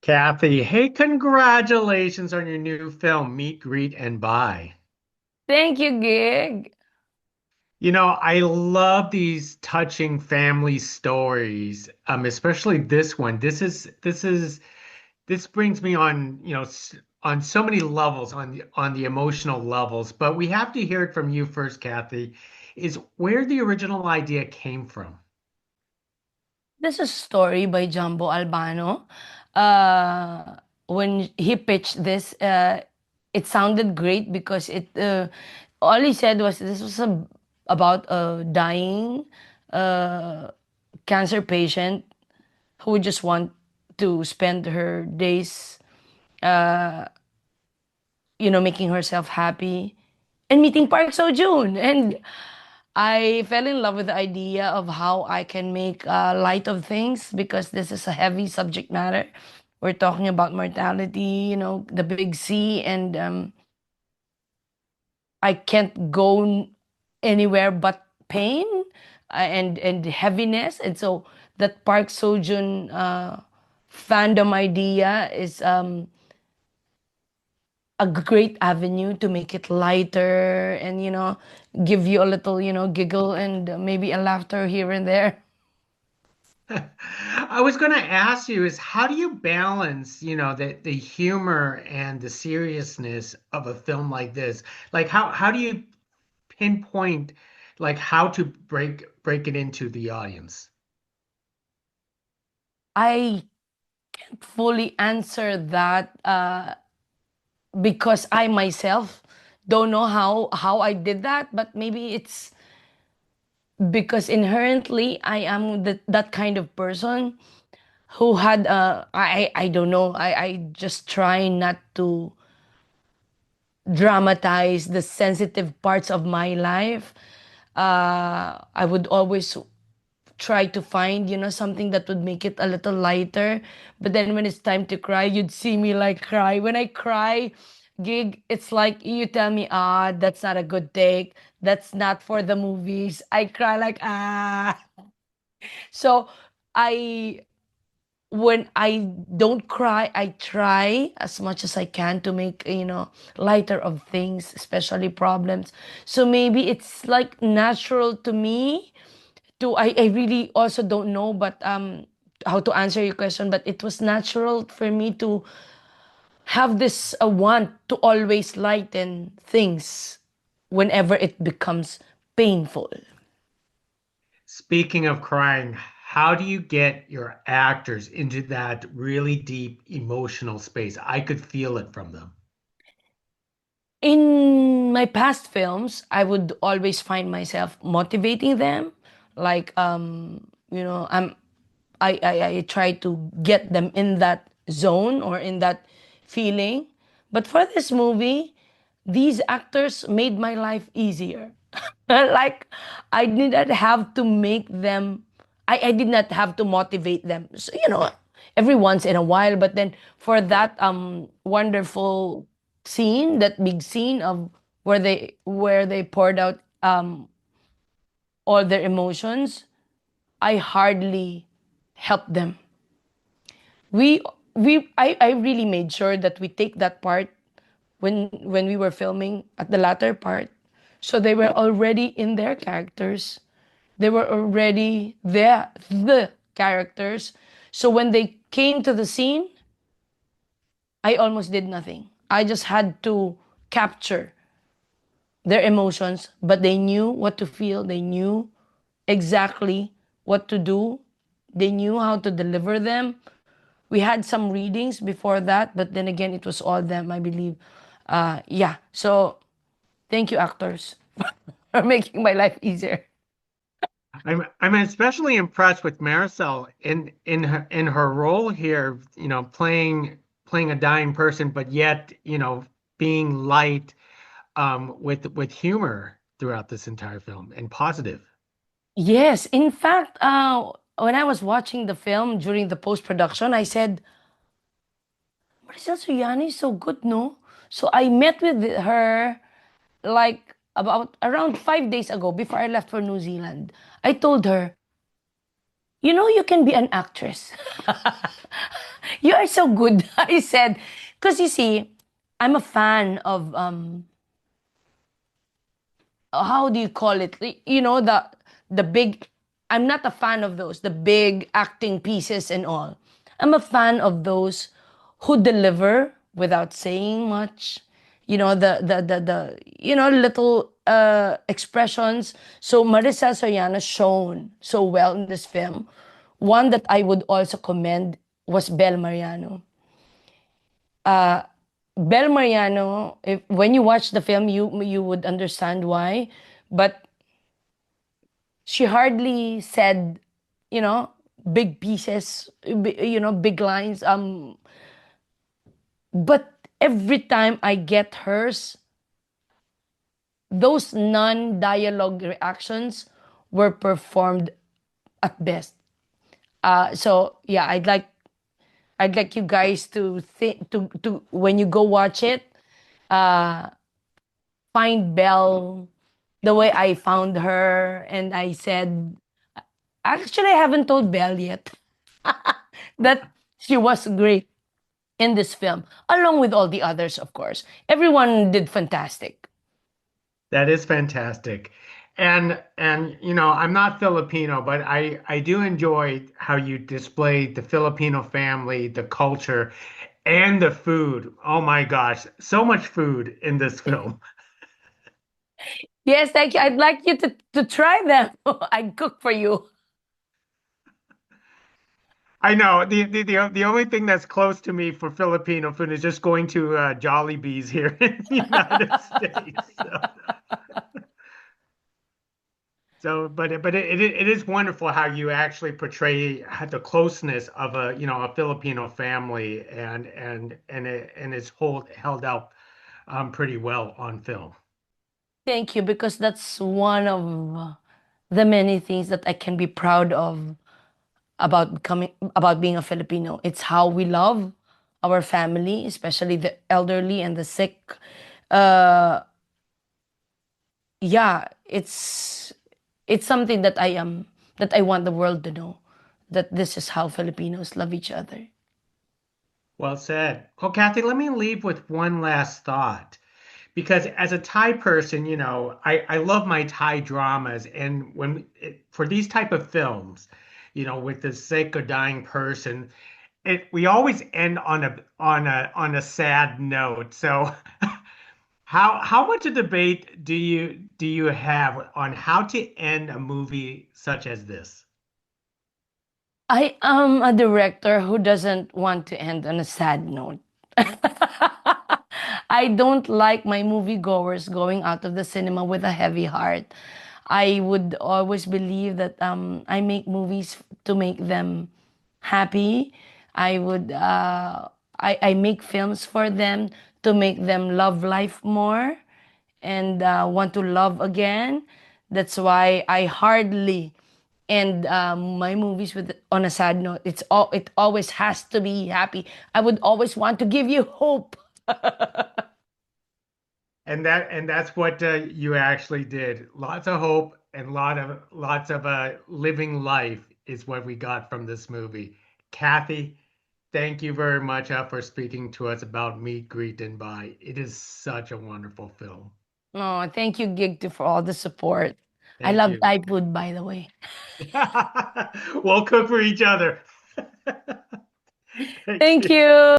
Kathy, hey, congratulations on your new film, Meet, Greet, and Buy. Thank you, Gig. I love these touching family stories, especially this one. This brings me on, on so many levels, on the emotional levels. But we have to hear it from you first, Kathy, is where the original idea came from. This is a story by Jumbo Albano. Uh, when he pitched this, it sounded great because it all he said was this was about a dying uh, cancer patient who would just want to spend her days, uh, making herself happy and meeting Park Seo Joon. And I fell in love with the idea of how I can make light of things because this is a heavy subject matter. We're talking about mortality, the big C, and I can't go anywhere but pain and heaviness. And so that Park Seo-joon fandom idea is a great avenue to make it lighter and give you a little giggle and maybe a laughter here and there. I was going to ask you is how do you balance, the humor and the seriousness of a film like this? Like how do you pinpoint like how to break it into the audience? I can't fully answer that because I myself don't know how I did that, but maybe it's because inherently I am that kind of person who had I don't know, I just try not to dramatize the sensitive parts of my life. I would always try to find, something that would make it a little lighter. But then when it's time to cry, you'd see me like cry. When I cry, Gig, it's like you tell me, that's not a good take. That's not for the movies. I cry like, ah. So I when I don't cry, I try as much as I can to make, lighter of things, especially problems. So maybe it's like natural to me to, I really also don't know, but how to answer your question, but it was natural for me to have this want to always lighten things whenever it becomes painful. Speaking of crying, how do you get your actors into that really deep emotional space? I could feel it from them. In my past films, I would always find myself motivating them, like I try to get them in that zone or in that feeling. But for this movie, these actors made my life easier. Like I did not have to make them, I did not have to motivate them. So, every once in a while, but then for that wonderful scene, that big scene of where they poured out all their emotions, I hardly helped them. We I really made sure that we take that part when we were filming at the latter part. So they were already in their characters. They were already the characters. So when they came to the scene, I almost did nothing. I just had to capture their emotions, but they knew what to feel. They knew exactly what to do. They knew how to deliver them. We had some readings before that, but then again, it was all them, I believe. Yeah. So thank you, actors, for making my life easier. I'm especially impressed with Maricel in her role here, playing a dying person, but yet, being light with humor throughout this entire film and positive. Yes. In fact, when I was watching the film during the post production, I said, Maricel Suyani is so good, no? So I met with her like about around 5 days ago before I left for New Zealand. I told her, you can be an actress. You are so good. I said, because you see, I'm a fan of how do you call it? You know, the big. I'm not a fan of those the big acting pieces and all. I'm a fan of those who deliver without saying much. You know, the you know, little expressions. So Marisa Soriano shown so well in this film. One that I would also commend was Bel Mariano. Bel Mariano, if when you watch the film, you would understand why. But she hardly said, you know, big pieces, you know, big lines. But every time I get hers, those non-dialogue reactions were performed at best. So yeah, I'd like you guys to think to when you go watch it, uh, find Belle the way I found her, and I said, actually, I haven't told Belle yet that she was great in this film, along with all the others, of course. Everyone did fantastic. That is fantastic. And you know, I'm not Filipino, but I do enjoy how you display the Filipino family, the culture, and the food. Oh my gosh, so much food in this film. Yes, thank you. I'd like you to try them. I cook for you. I know the only thing that's close to me for Filipino food is just going to Jollibee's here in the United States. But it is wonderful how you actually portray the closeness of a a Filipino family and it's held up pretty well on film. Thank you, because that's one of the many things that I can be proud of about being a Filipino. It's how we love our family, especially the elderly and the sick. Uh, yeah, it's something that I want the world to know that this is how Filipinos love each other. Well said. Well, Kathy, let me leave with one last thought. Because as a Thai person, I love my Thai dramas, and for these type of films, with the sick or dying person, we always end on a sad note. So, how much a debate do you have on how to end a movie such as this? I am a director who doesn't want to end on a sad note. I don't like my moviegoers going out of the cinema with a heavy heart. I would always believe that I make movies to make them happy. I would I make films for them to make them love life more and want to love again. That's why I hardly end my movies with on a sad note. It always has to be happy. I would always want to give you hope. And that's what you actually did. Lots of hope and lots of living life is what we got from this movie. Kathy, thank you very much for speaking to us about Meet, Greet, and Buy. It is such a wonderful film. Oh, thank you, Gig, for all the support. I Thank love you. Thai food, by the way. We'll cook for each other. Thank Thank you. you.